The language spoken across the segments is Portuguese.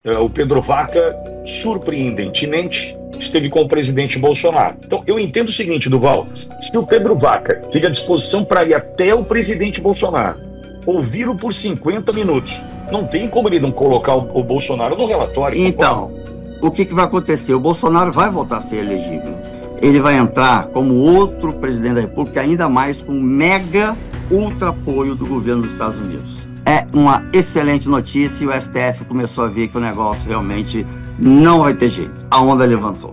O Pedro Vaca, surpreendentemente, esteve com o presidente Bolsonaro. Então, eu entendo o seguinte, Duval, se o Pedro Vaca teve a disposição para ir até o presidente Bolsonaro, ouvi-lo por 50 minutos, não tem como ele não colocar o Bolsonaro no relatório. Então, o que vai acontecer? O Bolsonaro vai voltar a ser elegível. Ele vai entrar como outro presidente da República, ainda mais com mega ultra apoio do governo dos Estados Unidos. É uma excelente notícia e o STF começou a ver que o negócio realmente não vai ter jeito. A onda levantou.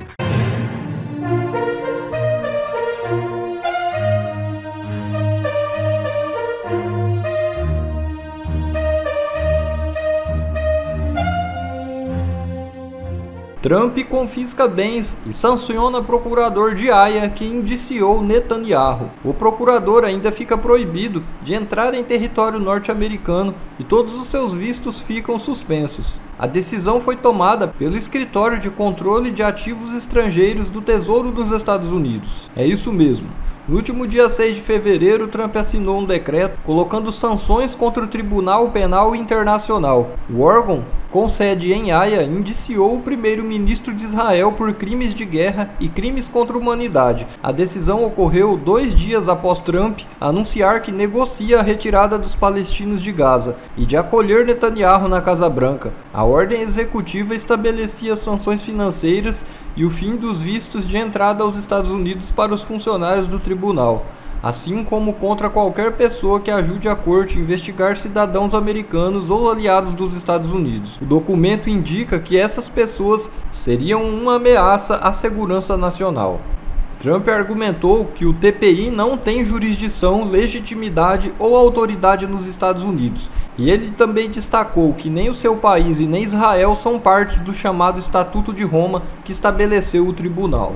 Trump confisca bens e sanciona procurador de Haia que indiciou Netanyahu. O procurador ainda fica proibido de entrar em território norte-americano e todos os seus vistos ficam suspensos. A decisão foi tomada pelo Escritório de Controle de Ativos Estrangeiros do Tesouro dos Estados Unidos. É isso mesmo. No último dia 6 de fevereiro, Trump assinou um decreto colocando sanções contra o Tribunal Penal Internacional. O órgão, com sede em Haia, indiciou o primeiro-ministro de Israel por crimes de guerra e crimes contra a humanidade. A decisão ocorreu 2 dias após Trump anunciar que negocia a retirada dos palestinos de Gaza e de acolher Netanyahu na Casa Branca. A ordem executiva estabelecia sanções financeiras e o fim dos vistos de entrada aos Estados Unidos para os funcionários do tribunal, assim como contra qualquer pessoa que ajude a corte a investigar cidadãos americanos ou aliados dos Estados Unidos. O documento indica que essas pessoas seriam uma ameaça à segurança nacional. Trump argumentou que o TPI não tem jurisdição, legitimidade ou autoridade nos Estados Unidos, e ele também destacou que nem o seu país e nem Israel são partes do chamado Estatuto de Roma que estabeleceu o tribunal.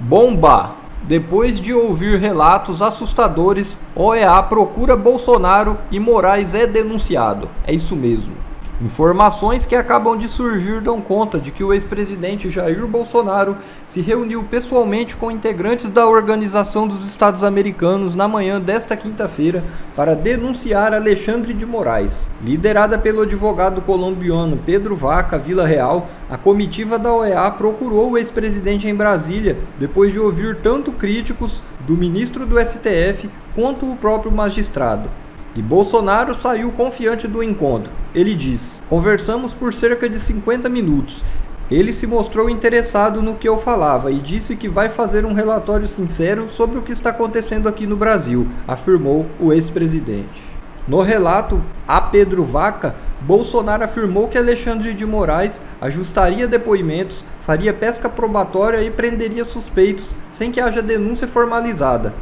Bomba! Depois de ouvir relatos assustadores, OEA procura Bolsonaro e Moraes é denunciado. É isso mesmo. Informações que acabam de surgir dão conta de que o ex-presidente Jair Bolsonaro se reuniu pessoalmente com integrantes da Organização dos Estados Americanos na manhã desta quinta-feira para denunciar Alexandre de Moraes. Liderada pelo advogado colombiano Pedro Vaca Villarreal, a comitiva da OEA procurou o ex-presidente em Brasília depois de ouvir tanto críticos do ministro do STF quanto o próprio magistrado. E Bolsonaro saiu confiante do encontro. Ele diz: "Conversamos por cerca de 50 minutos. Ele se mostrou interessado no que eu falava e disse que vai fazer um relatório sincero sobre o que está acontecendo aqui no Brasil", afirmou o ex-presidente. No relato a Pedro Vaca, Bolsonaro afirmou que Alexandre de Moraes ajustaria depoimentos, faria pesca probatória e prenderia suspeitos sem que haja denúncia formalizada.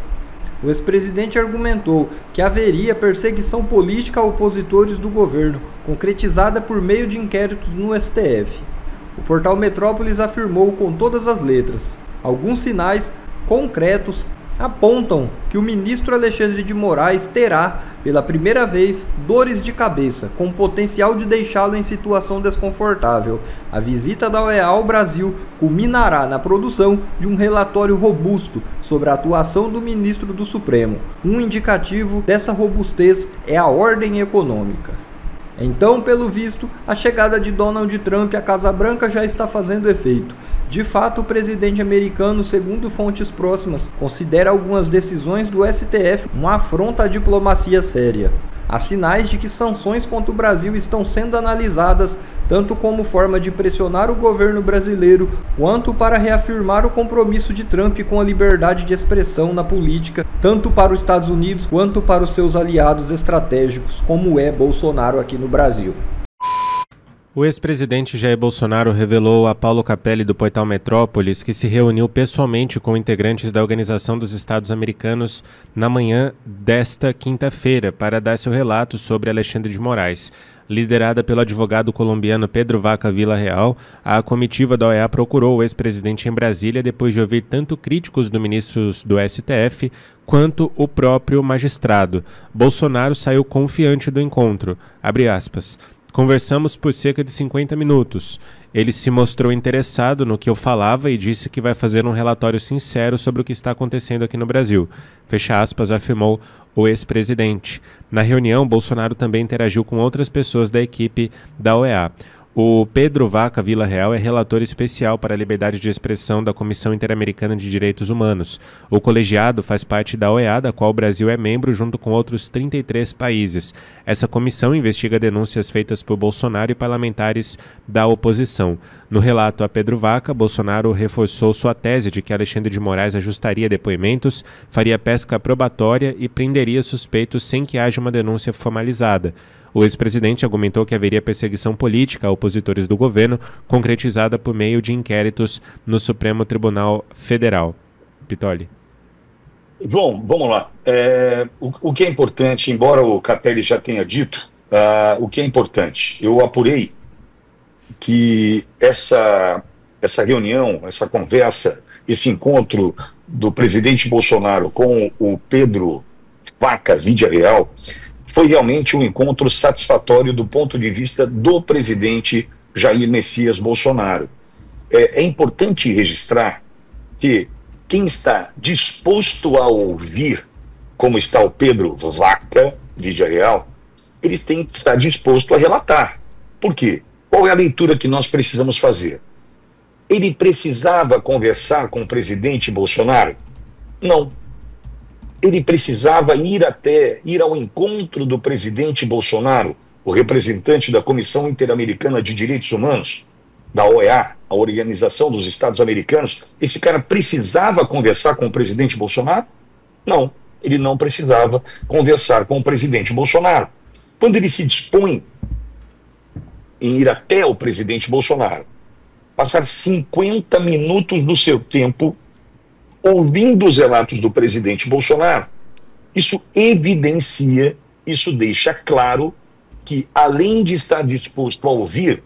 O ex-presidente argumentou que haveria perseguição política a opositores do governo, concretizada por meio de inquéritos no STF. O portal Metrópolis afirmou com todas as letras: "Alguns sinais concretos apontam que o ministro Alexandre de Moraes terá, pela primeira vez, dores de cabeça, com potencial de deixá-lo em situação desconfortável. A visita da OEA ao Brasil culminará na produção de um relatório robusto sobre a atuação do ministro do Supremo. Um indicativo dessa robustez é a ordem econômica." Então, pelo visto, a chegada de Donald Trump à Casa Branca já está fazendo efeito. De fato, o presidente americano, segundo fontes próximas, considera algumas decisões do STF uma afronta à diplomacia séria. Há sinais de que sanções contra o Brasil estão sendo analisadas tanto como forma de pressionar o governo brasileiro, quanto para reafirmar o compromisso de Trump com a liberdade de expressão na política, tanto para os Estados Unidos quanto para os seus aliados estratégicos, como é Bolsonaro aqui no Brasil. O ex-presidente Jair Bolsonaro revelou a Paulo Capelli do portal Metrópolis que se reuniu pessoalmente com integrantes da Organização dos Estados Americanos na manhã desta quinta-feira para dar seu relato sobre Alexandre de Moraes. Liderada pelo advogado colombiano Pedro Vaca Villarreal, a comitiva da OEA procurou o ex-presidente em Brasília depois de ouvir tanto críticos do ministro do STF quanto o próprio magistrado. Bolsonaro saiu confiante do encontro. Abre aspas. "Conversamos por cerca de 50 minutos. Ele se mostrou interessado no que eu falava e disse que vai fazer um relatório sincero sobre o que está acontecendo aqui no Brasil", fecha aspas, afirmou o ex-presidente. Na reunião, Bolsonaro também interagiu com outras pessoas da equipe da OEA. O Pedro Vaca Villarreal é relator especial para a liberdade de expressão da Comissão Interamericana de Direitos Humanos. O colegiado faz parte da OEA, da qual o Brasil é membro, junto com outros 33 países. Essa comissão investiga denúncias feitas por Bolsonaro e parlamentares da oposição. No relato a Pedro Vaca, Bolsonaro reforçou sua tese de que Alexandre de Moraes ajustaria depoimentos, faria pesca probatória e prenderia suspeitos sem que haja uma denúncia formalizada. O ex-presidente argumentou que haveria perseguição política a opositores do governo, concretizada por meio de inquéritos no Supremo Tribunal Federal. Pitoli. João, vamos lá. O que é importante, embora o Capelli já tenha dito, o que é importante, eu apurei que essa reunião, essa conversa, esse encontro do presidente Bolsonaro com o Pedro Vaca Villarreal foi realmente um encontro satisfatório do ponto de vista do presidente Jair Messias Bolsonaro. É importante registrar que quem está disposto a ouvir, como está o Pedro Vaca Villarreal, ele tem que estar disposto a relatar. Por quê? Qual é a leitura que nós precisamos fazer? Ele precisava conversar com o presidente Bolsonaro? Não. Ele precisava ir ao encontro do presidente Bolsonaro, o representante da Comissão Interamericana de Direitos Humanos, da OEA, a Organização dos Estados Americanos. Esse cara precisava conversar com o presidente Bolsonaro? Não, ele não precisava conversar com o presidente Bolsonaro. Quando ele se dispõe em ir até o presidente Bolsonaro, passar 50 minutos do seu tempo ouvindo os relatos do presidente Bolsonaro, isso evidencia, isso deixa claro que, além de estar disposto a ouvir,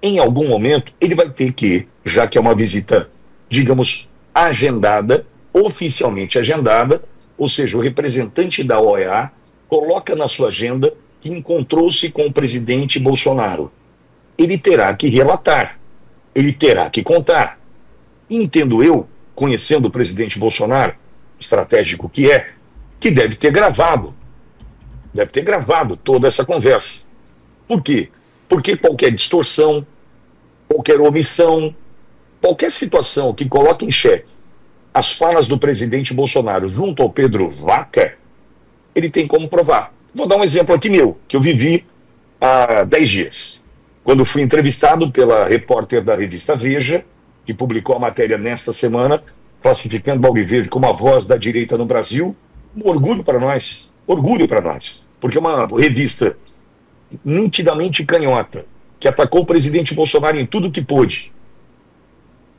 em algum momento ele vai ter que, já que é uma visita, digamos, agendada, oficialmente agendada, ou seja, o representante da OEA coloca na sua agenda que encontrou-se com o presidente Bolsonaro. Ele terá que relatar, ele terá que contar. Entendo eu, conhecendo o presidente Bolsonaro, estratégico que deve ter gravado toda essa conversa. Por quê? Porque qualquer distorção, qualquer omissão, qualquer situação que coloque em xeque as falas do presidente Bolsonaro junto ao Pedro Vaca, ele tem como provar. Vou dar um exemplo aqui meu, que eu vivi há 10 dias. Quando fui entrevistado pela repórter da revista Veja, que publicou a matéria nesta semana, classificando Paulo Verde como a voz da direita no Brasil, um orgulho para nós, porque é uma revista nitidamente canhota, que atacou o presidente Bolsonaro em tudo que pôde,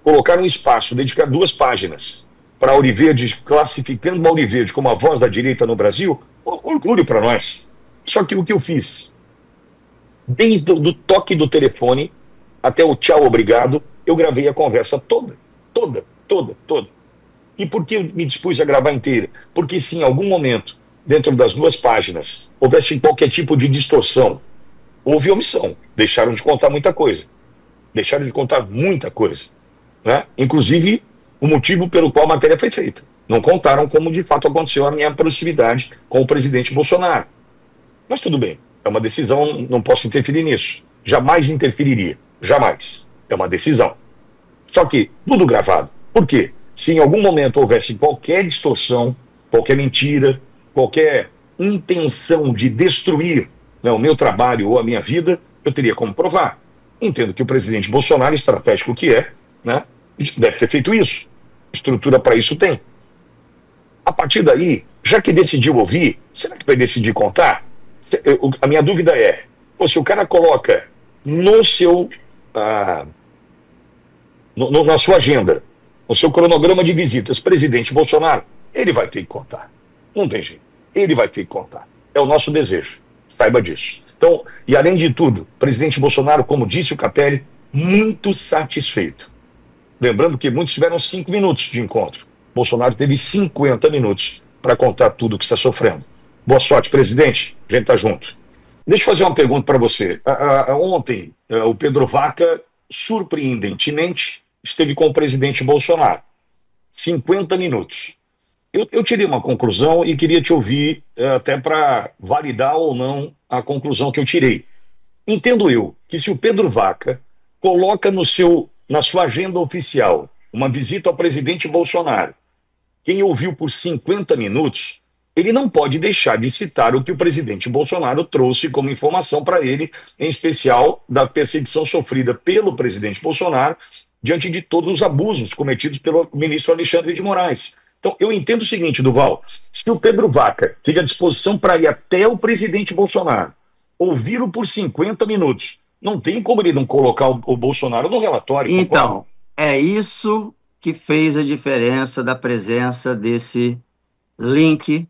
colocar um espaço, dedicar 2 páginas para Ouro Verde, classificando Paulo Verde como a voz da direita no Brasil, orgulho para nós. Só que o que eu fiz, desde o toque do telefone até o tchau, obrigado, eu gravei a conversa toda. E por que eu me dispus a gravar inteira? Porque se em algum momento, dentro das 2 páginas, houvesse qualquer tipo de distorção, houve omissão, deixaram de contar muita coisa. Né? Inclusive, o motivo pelo qual a matéria foi feita. Não contaram como de fato aconteceu a minha proximidade com o presidente Bolsonaro. Mas tudo bem, é uma decisão, não posso interferir nisso. Jamais interferiria, jamais. É uma decisão. Só que tudo gravado. Por quê? Se em algum momento houvesse qualquer distorção, qualquer mentira, qualquer intenção de destruir, né, o meu trabalho ou a minha vida, eu teria como provar. Entendo que o presidente Bolsonaro, estratégico que é, né, deve ter feito isso. Estrutura para isso tem. A partir daí, já que decidiu ouvir, será que vai decidir contar? A minha dúvida é, se o cara coloca no seu... na sua agenda, no seu cronograma de visitas, presidente Bolsonaro, ele vai ter que contar. Não tem jeito. Ele vai ter que contar. É o nosso desejo. Saiba disso. Então, e além de tudo, presidente Bolsonaro, como disse o Capelli, muito satisfeito. Lembrando que muitos tiveram 5 minutos de encontro. Bolsonaro teve 50 minutos para contar tudo o que está sofrendo. Boa sorte, presidente. A gente está junto. Deixa eu fazer uma pergunta para você. Ontem, o Pedro Vaca, surpreendentemente, esteve com o presidente Bolsonaro. 50 minutos. Eu tirei uma conclusão e queria te ouvir até para validar ou não a conclusão que eu tirei. entendo eu que se o Pedro Vaca coloca na sua agenda oficial uma visita ao presidente Bolsonaro, quem ouviu por 50 minutos, ele não pode deixar de citar o que o presidente Bolsonaro trouxe como informação para ele, em especial da perseguição sofrida pelo presidente Bolsonaro diante de todos os abusos cometidos pelo ministro Alexandre de Moraes. Então, eu entendo o seguinte, Duval, se o Pedro Vaca teve a disposição para ir até o presidente Bolsonaro, ouvi-lo por 50 minutos, não tem como ele não colocar o Bolsonaro no relatório. Então, é isso que fez a diferença da presença desse link,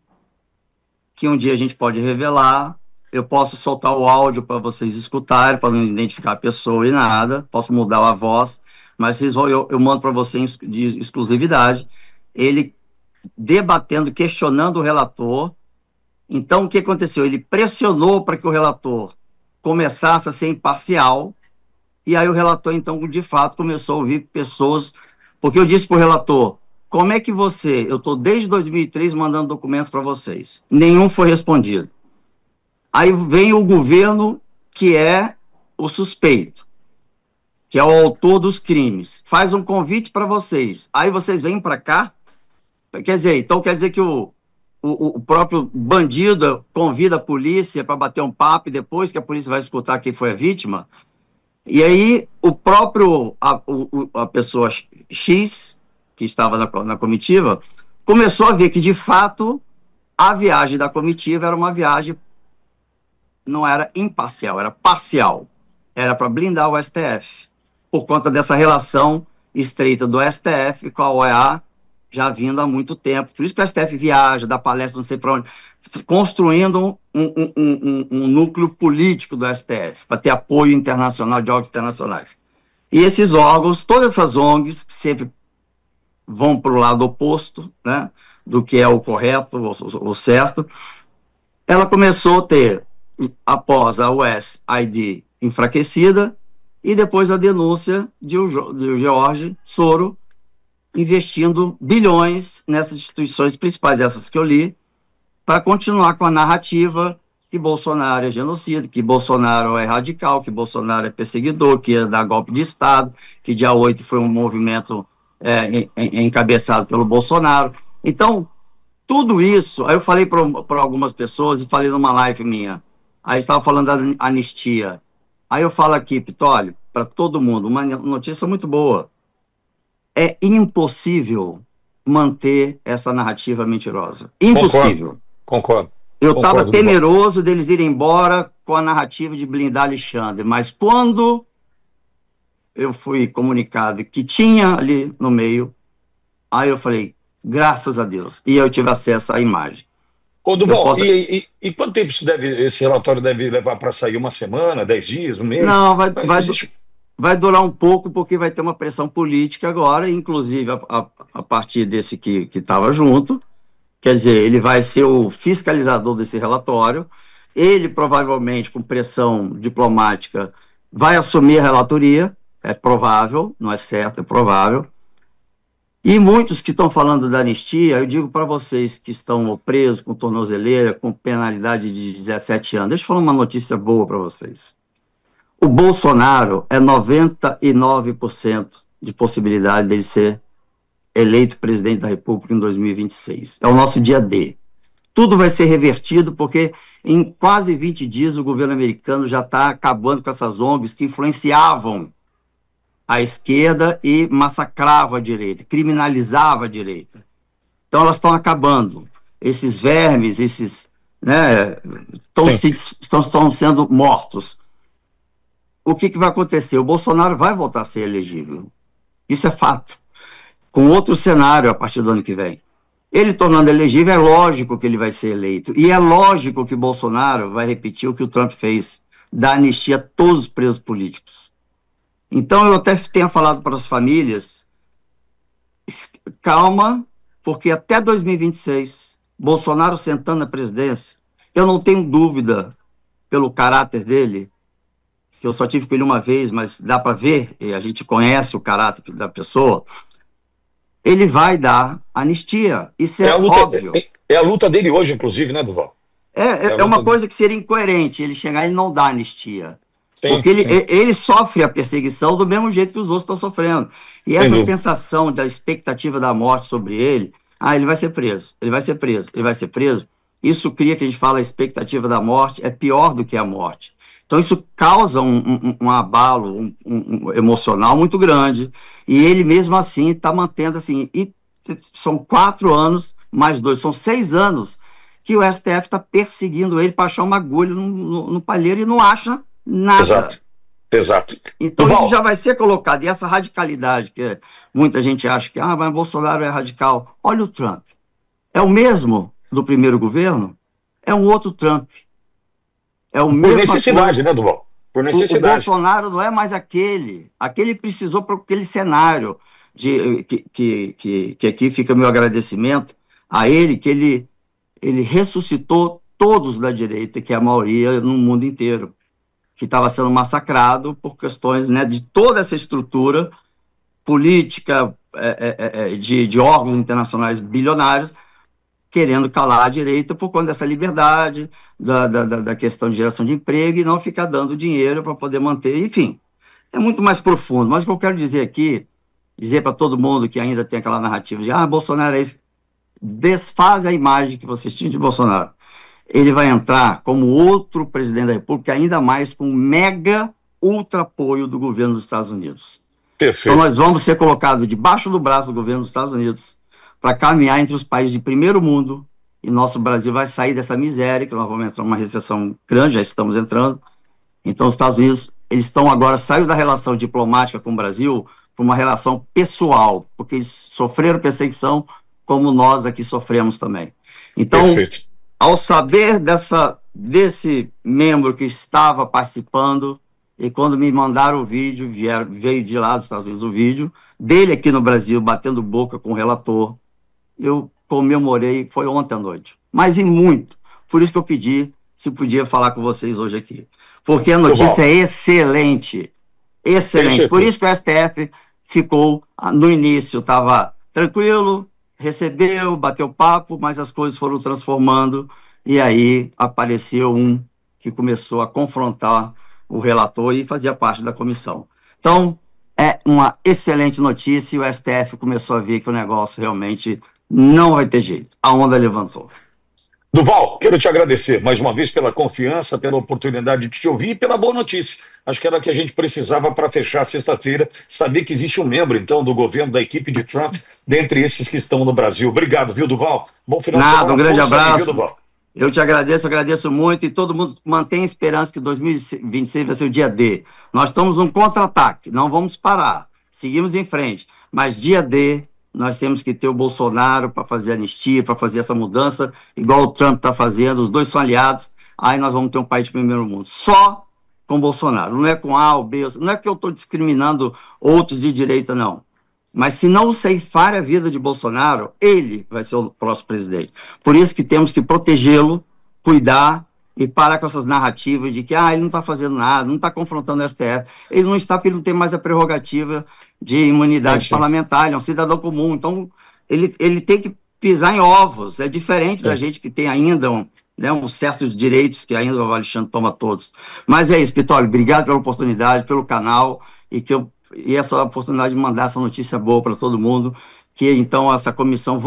que um dia a gente pode revelar. Eu posso soltar o áudio para vocês escutarem, para não identificar a pessoa e nada, posso mudar a voz, mas eu mando para vocês de exclusividade, ele debatendo, questionando o relator. Então, o que aconteceu? Ele pressionou para que o relator começasse a ser imparcial, e aí o relator, então, de fato, começou a ouvir pessoas, porque eu disse para o relator, como é que eu estou desde 2003 mandando documentos para vocês, nenhum foi respondido. Aí vem o governo, que é o suspeito, que é o autor dos crimes, faz um convite para vocês, aí vocês vêm para cá, quer dizer que o próprio bandido convida a polícia para bater um papo e depois que a polícia vai escutar quem foi a vítima. E aí a pessoa X, que estava na comitiva, começou a ver que, de fato, a viagem da comitiva era uma viagem, não era imparcial, era parcial. Era para blindar o STF, por conta dessa relação estreita do STF com a OEA, já vindo há muito tempo. Por isso que o STF viaja, dá palestra não sei para onde, construindo um núcleo político do STF, para ter apoio internacional de órgãos internacionais. E esses órgãos, todas essas ONGs, que sempre vão para o lado oposto, né, do que é o correto, o certo, ela começou a ter, após a USAID enfraquecida, e depois a denúncia de Jorge Soro, investindo bilhões nessas instituições principais, essas que eu li, para continuar com a narrativa que Bolsonaro é genocida, que Bolsonaro é radical, que Bolsonaro é perseguidor, que ia dar golpe de Estado, que dia 8 foi um movimento encabeçado pelo Bolsonaro. Então, tudo isso, aí eu falei para algumas pessoas, e falei numa live minha, aí estava falando da anistia. Aí eu falo aqui, Pitólio, para todo mundo, uma notícia muito boa. É impossível manter essa narrativa mentirosa. Impossível. Concordo. Eu estava temeroso deles irem embora com a narrativa de blindar Alexandre, mas quando eu fui comunicado que tinha ali no meio, aí eu falei, graças a Deus, e eu tive acesso à imagem. Ô, Duval, e quanto tempo esse relatório deve levar para sair? Uma semana, 10 dias, um mês? Não, vai durar um pouco, porque vai ter uma pressão política agora, inclusive a partir desse que estava junto. Quer dizer, ele vai ser o fiscalizador desse relatório. Ele, provavelmente, com pressão diplomática, vai assumir a relatoria. É provável, não é certo, é provável. E muitos que estão falando da anistia, eu digo para vocês que estão presos com tornozeleira, com penalidade de 17 anos. Deixa eu falar uma notícia boa para vocês. O Bolsonaro é 99% de possibilidade dele ser eleito presidente da República em 2026. É o nosso dia D. Tudo vai ser revertido porque em quase 20 dias o governo americano já está acabando com essas ONGs que influenciavam a esquerda e massacravam a direita, criminalizavam a direita. Então elas estão acabando. Esses vermes, estão sendo mortos. O que vai acontecer? O Bolsonaro vai voltar a ser elegível. Isso é fato. Com outro cenário a partir do ano que vem. Ele tornando elegível, é lógico que ele vai ser eleito. E é lógico que Bolsonaro vai repetir o que o Trump fez, dar anistia a todos os presos políticos. Então, eu até tenho falado para as famílias, calma, porque até 2026, Bolsonaro sentando na presidência, eu não tenho dúvida pelo caráter dele, que eu só tive com ele uma vez, mas dá para ver, e a gente conhece o caráter da pessoa, ele vai dar anistia. Isso é óbvio. É a luta dele hoje, inclusive, né, Duval? É uma coisa que seria incoerente ele chegar e não dar anistia. Porque ele sofre a perseguição do mesmo jeito que os outros estão sofrendo. E essa sensação da expectativa da morte sobre ele, ele vai ser preso, ele vai ser preso, ele vai ser preso, isso cria, que a gente fala, a expectativa da morte é pior do que a morte. Então isso causa um abalo emocional muito grande, e ele mesmo assim está mantendo assim, e são 4 anos, mais 2, são 6 anos que o STF está perseguindo ele para achar uma agulha no palheiro e não acha nada. Exato. Então isso já vai ser colocado, e essa radicalidade que muita gente acha que mas Bolsonaro é radical. Olha o Trump. É o mesmo do primeiro governo? É um outro Trump. É o mesmo. Por necessidade, né, Duval? Por necessidade. O Bolsonaro não é mais aquele. Aquele precisou para aquele cenário que aqui fica meu agradecimento a ele, que ele ressuscitou todos da direita, que é a maioria no mundo inteiro, que estava sendo massacrado por questões, né, de toda essa estrutura política, de órgãos internacionais bilionários, querendo calar a direita por conta dessa liberdade, da questão de geração de emprego, e não ficar dando dinheiro para poder manter, enfim. É muito mais profundo, mas o que eu quero dizer aqui, dizer para todo mundo que ainda tem aquela narrativa de Bolsonaro é isso, desfaz a imagem que vocês tinham de Bolsonaro. Ele vai entrar como outro presidente da República, ainda mais com mega ultra apoio do governo dos Estados Unidos. Perfeito. Então nós vamos ser colocados debaixo do braço do governo dos Estados Unidos para caminhar entre os países de primeiro mundo, e nosso Brasil vai sair dessa miséria, que nós vamos entrar numa recessão grande, já estamos entrando. Então os Estados Unidos, eles estão agora, saiu da relação diplomática com o Brasil para uma relação pessoal, porque eles sofreram perseguição como nós aqui sofremos também. Então, perfeito. Ao saber desse membro que estava participando, e quando me mandaram o vídeo, veio de lá dos Estados Unidos o vídeo, dele aqui no Brasil, batendo boca com o relator, eu comemorei, foi ontem à noite, mas em muito. Por isso que eu pedi se podia falar com vocês hoje aqui. Porque a notícia é excelente, excelente. Por isso que o STF ficou, no início, estava tranquilo, recebeu, bateu papo, mas as coisas foram transformando, e aí apareceu um que começou a confrontar o relator e fazia parte da comissão. Então, é uma excelente notícia, e o STF começou a ver que o negócio realmente não vai ter jeito. A onda levantou. Duval, quero te agradecer mais uma vez pela confiança, pela oportunidade de te ouvir e pela boa notícia. Acho que era o que a gente precisava para fechar sexta-feira, saber que existe um membro, então, do governo, da equipe de Trump, dentre esses que estão no Brasil. Obrigado, viu, Duval? Bom final de semana. Um grande abraço. Aí, viu, Duval? Eu te agradeço muito, e todo mundo mantém a esperança que 2026 vai ser o dia D. Nós estamos num contra-ataque, não vamos parar, seguimos em frente, mas dia D nós temos que ter o Bolsonaro para fazer anistia, para fazer essa mudança, igual o Trump está fazendo, os dois são aliados, aí nós vamos ter um país de primeiro mundo, só com Bolsonaro, não é com A ou B, não é que eu estou discriminando outros de direita, não. Mas se não ceifar a vida de Bolsonaro, ele vai ser o próximo presidente. Por isso que temos que protegê-lo, cuidar e parar com essas narrativas de que ele não está fazendo nada, não está confrontando o STF. Ele não está porque ele não tem mais a prerrogativa de imunidade parlamentar, ele é um cidadão comum. Então, ele tem que pisar em ovos. É diferente da gente que tem ainda uns certos direitos que ainda o Alexandre toma todos. Mas é isso, Pitoli, obrigado pela oportunidade, pelo canal, e essa oportunidade de mandar essa notícia boa para todo mundo, que então essa comissão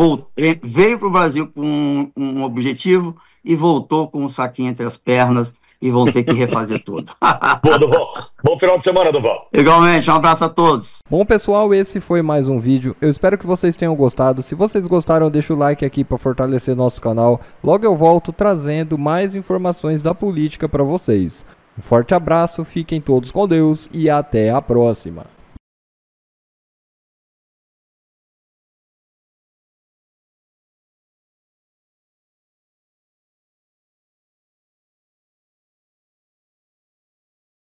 veio para o Brasil com um objetivo e voltou com um saquinho entre as pernas, e vão ter que refazer tudo. Boa, Duval. Bom final de semana, Duval. Igualmente, um abraço a todos. Bom, pessoal, esse foi mais um vídeo. Eu espero que vocês tenham gostado. Se vocês gostaram, deixa o like aqui para fortalecer nosso canal. Logo eu volto trazendo mais informações da política para vocês. Um forte abraço, fiquem todos com Deus e até a próxima.